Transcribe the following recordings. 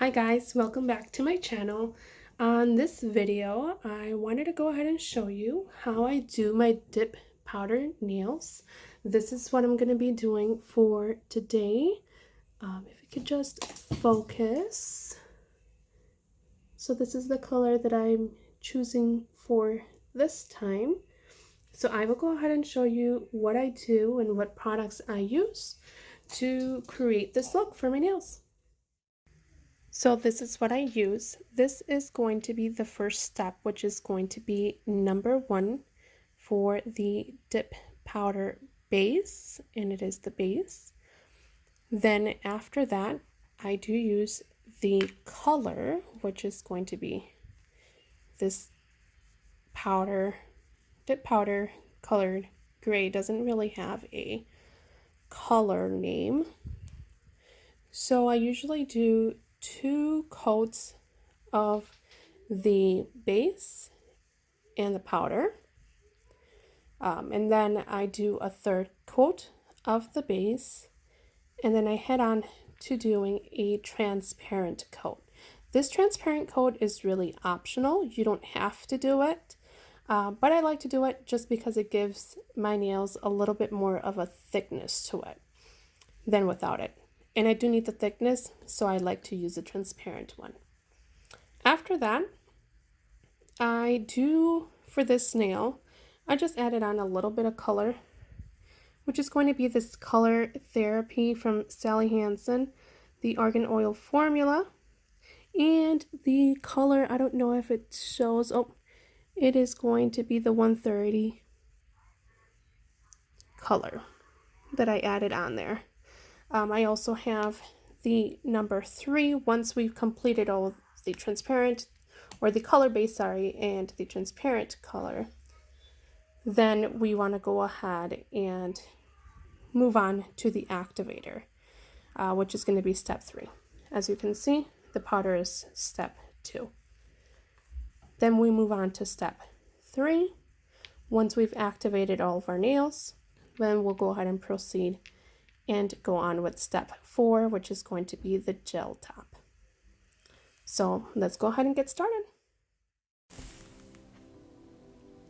Hi guys, welcome back to my channel. On this video, I wanted to go ahead and show you how I do my dip powder nails. This is what I'm going to be doing for today. If you could just focus. So this is the color that I'm choosing for this time. So I will go ahead and show you what I do and what products I use to create this look for my nails. So this is what I use. This is going to be the first step, which is going to be number 1 for the dip powder base, and it is the base. Then after that, I do use the color, which is going to be this powder, dip powder colored gray. Doesn't really have a color name. So I usually do 2 coats of the base and the powder, and then I do a 3rd coat of the base, and then I head on to doing a transparent coat. This transparent coat is really optional. You don't have to do it, but I like to do it just because it gives my nails a little bit more of a thickness to it than without it. And I do need the thickness, so I like to use a transparent one. After that, I do, for this nail, I just added on a little bit of color, which is going to be this color Therapy from Sally Hansen, the Argan Oil formula. And the color, I don't know if it shows, oh, it is going to be the 130 color that I added on there. I also have the number 3. Once we've completed all the transparent, or the color base, sorry, and the transparent color, then we want to go ahead and move on to the activator, which is going to be step 3. As you can see, the powder is step 2. Then we move on to step 3. Once we've activated all of our nails, then we'll go ahead and proceed and go on with step 4, which is going to be the gel top. So let's go ahead and get started.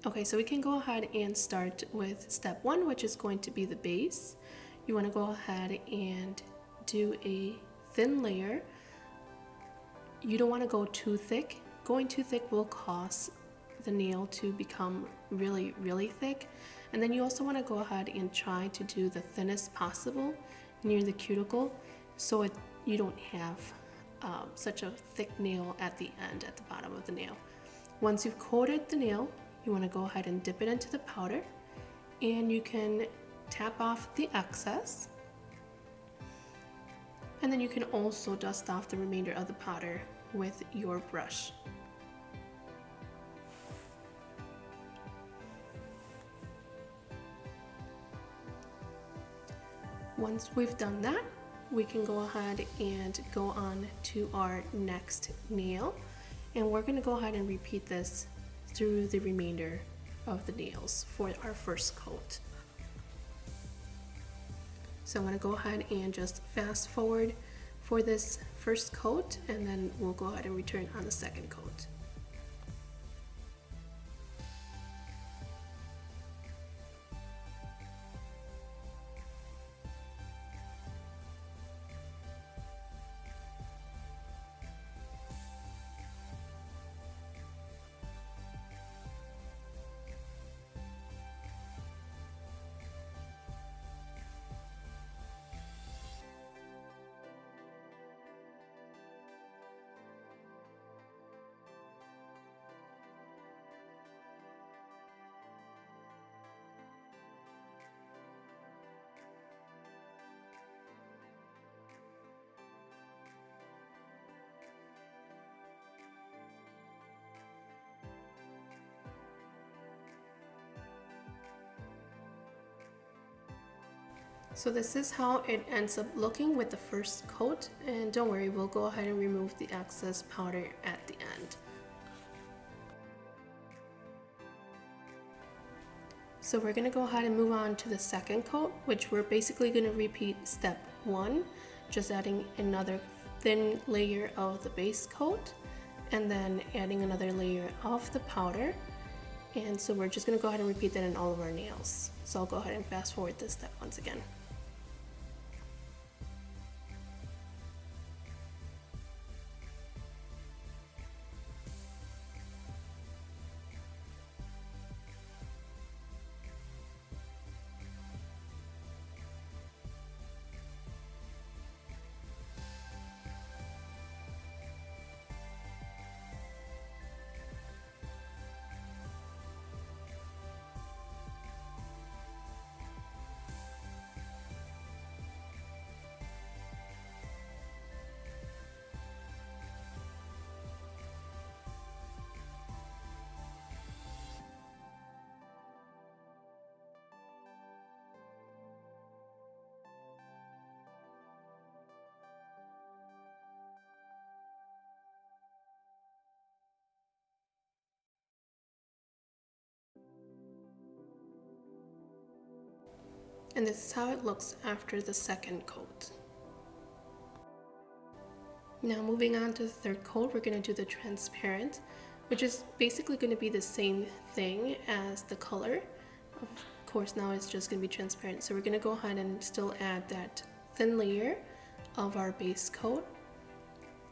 Okay, so we can go ahead and start with step 1, which is going to be the base. You want to go ahead and do a thin layer. You don't want to go too thick. Going too thick will cause the nail to become really, really thick. And then you also want to go ahead and try to do the thinnest possible near the cuticle, so you don't have such a thick nail at the end, at the bottom of the nail. Once you've coated the nail, you want to go ahead and dip it into the powder, and you can tap off the excess, and then you can also dust off the remainder of the powder with your brush. Once we've done that, we can go ahead and go on to our next nail, and we're going to go ahead and repeat this through the remainder of the nails for our first coat. So I'm going to go ahead and just fast forward for this first coat, and then we'll go ahead and return on the second coat. So this is how it ends up looking with the first coat, and don't worry, we'll go ahead and remove the excess powder at the end. So we're going to go ahead and move on to the second coat, which we're basically going to repeat step 1, just adding another thin layer of the base coat and then adding another layer of the powder. And so we're just going to go ahead and repeat that in all of our nails. So I'll go ahead and fast forward this step once again. And this is how it looks after the second coat. Now moving on to the third coat, we're going to do the transparent, which is basically going to be the same thing as the color. Of course, now it's just going to be transparent. So we're going to go ahead and still add that thin layer of our base coat.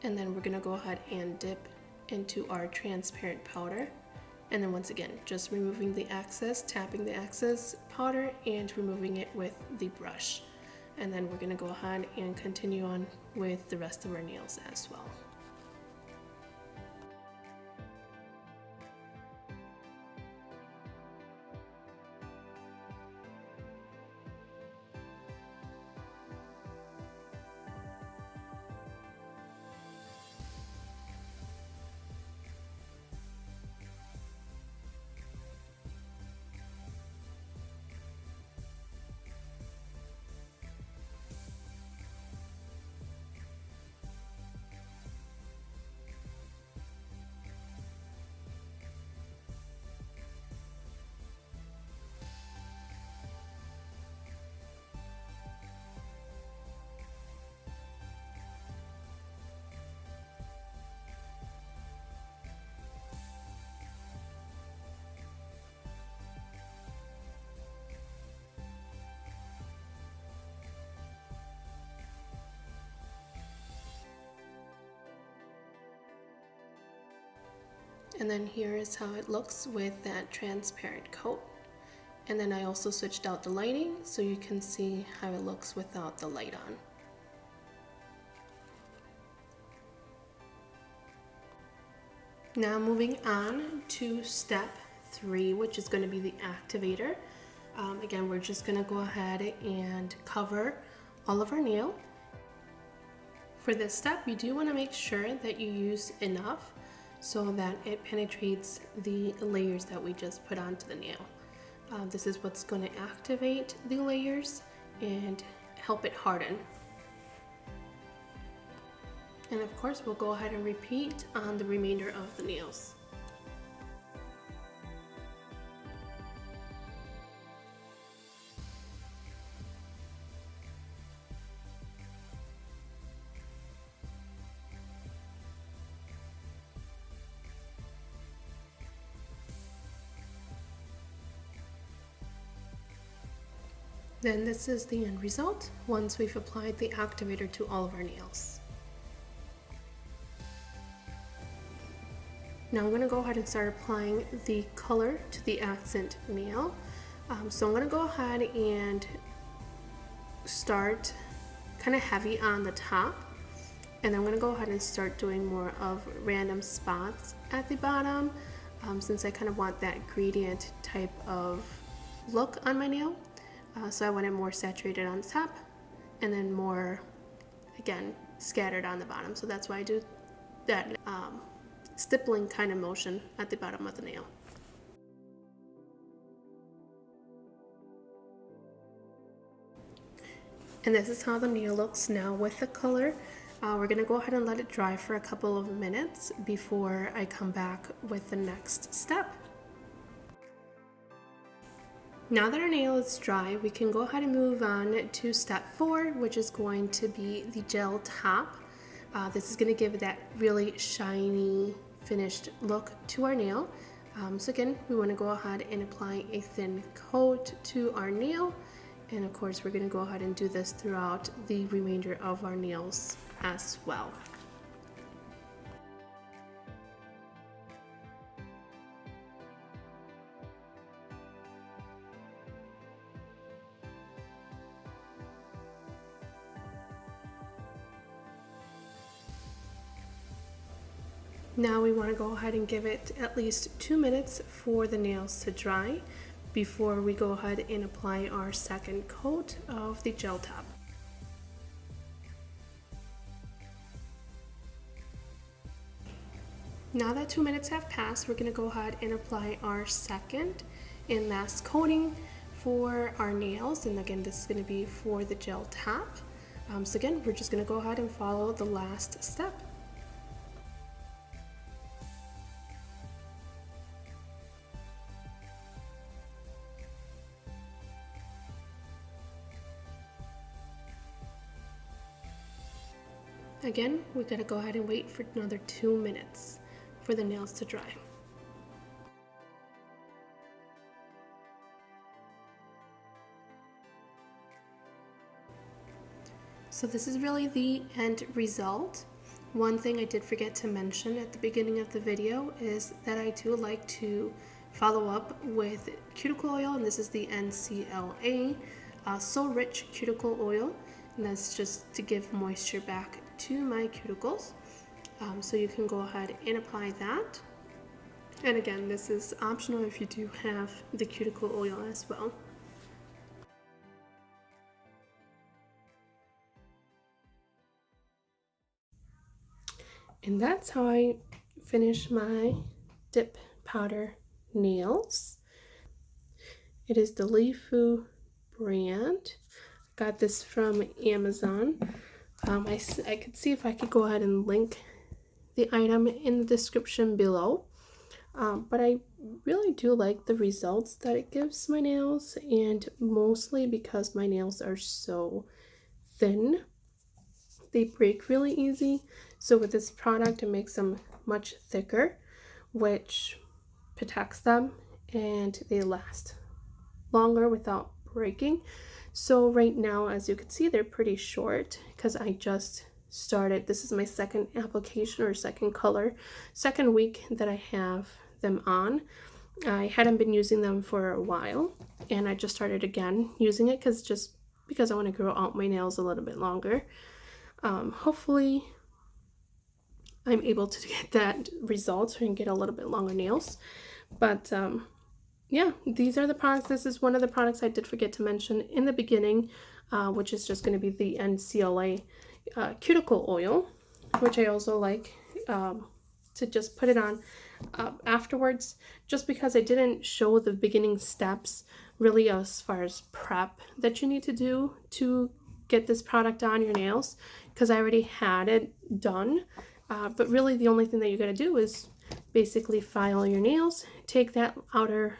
And then we're going to go ahead and dip into our transparent powder. And then once again, just removing the excess, tapping the excess powder and removing it with the brush. And then we're gonna go ahead and continue on with the rest of our nails as well. And then here is how it looks with that transparent coat. And then I also switched out the lighting so you can see how it looks without the light on. Now moving on to step 3, which is going to be the activator. Again, we're just going to go ahead and cover all of our nail. For this step, you do want to make sure that you use enough so that it penetrates the layers that we just put onto the nail. This is what's going to activate the layers and help it harden. And of course, we'll go ahead and repeat on the remainder of the nails. Then this is the end result once we've applied the activator to all of our nails. Now I'm going to go ahead and start applying the color to the accent nail. So I'm going to go ahead and start kind of heavy on the top, and I'm going to go ahead and start doing more of random spots at the bottom, since I kind of want that gradient type of look on my nail. So I want it more saturated on the top and then more, again, scattered on the bottom. So that's why I do that stippling kind of motion at the bottom of the nail. And this is how the nail looks now with the color. We're going to go ahead and let it dry for a couple of minutes before I come back with the next step. Now that our nail is dry, we can go ahead and move on to step 4, which is going to be the gel top. This is going to give that really shiny finished look to our nail. So again, we want to go ahead and apply a thin coat to our nail, and of course we're going to go ahead and do this throughout the remainder of our nails as well. Now we want to go ahead and give it at least 2 minutes for the nails to dry before we go ahead and apply our second coat of the gel top. Now that 2 minutes have passed, we're going to go ahead and apply our second and last coating for our nails, and again this is going to be for the gel top. So again, we're just going to go ahead and follow the last step. Again, we gotta go ahead and wait for another 2 minutes for the nails to dry. So this is really the end result. One thing I did forget to mention at the beginning of the video is that I do like to follow up with cuticle oil, and this is the Ncla So Rich Cuticle Oil, and that's just to give moisture back to my cuticles. So you can go ahead and apply that. And again, this is optional if you do have the cuticle oil as well. And that's how I finish my dip powder nails. It is the Leafu brand. Got this from Amazon. I could see if I could go ahead and link the item in the description below. But I really do like the results that it gives my nails, and mostly because my nails are so thin, they break really easy. So with this product, it makes them much thicker, which protects them, and they last longer without breaking. So right now, as you can see, they're pretty short because I just started. This is my second application or second week that I have them on. I hadn't been using them for a while, and I just started again using it because I want to grow out my nails a little bit longer. Hopefully I'm able to get that result and get a little bit longer nails. But yeah, these are the products. This is one of the products I did forget to mention in the beginning, which is just going to be the Ncla Cuticle Oil, which I also like to just put it on afterwards, just because I didn't show the beginning steps really as far as prep that you need to do to get this product on your nails, because I already had it done. But really the only thing that you got to do is basically file your nails, take that outer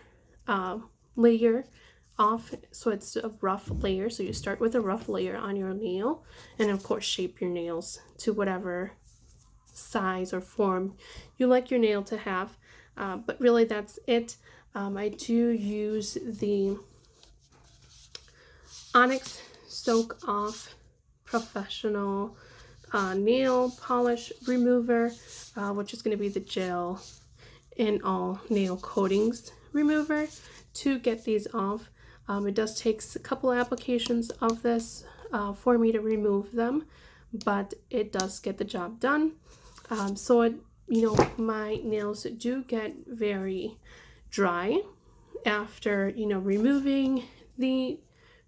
layer off so it's a rough layer. So you start with a rough layer on your nail, and of course shape your nails to whatever size or form you like your nail to have. But really that's it. I do use the Onyx Soak Off Professional nail polish remover, which is going to be the gel in all nail coatings remover to get these off. It does take a couple applications of this for me to remove them, but it does get the job done. So it, my nails do get very dry after removing the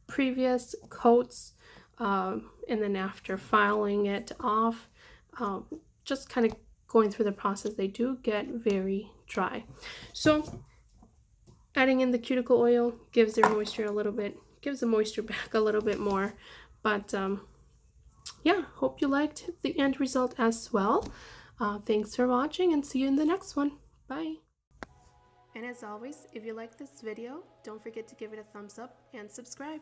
previous coats, and then after filing it off, just kind of going through the process, they do get very dry. So adding in the cuticle oil gives their moisture gives the moisture back a little bit more. But yeah, hope you liked the end result as well. Thanks for watching, and see you in the next one. Bye. And as always, if you like this video, don't forget to give it a thumbs up and subscribe.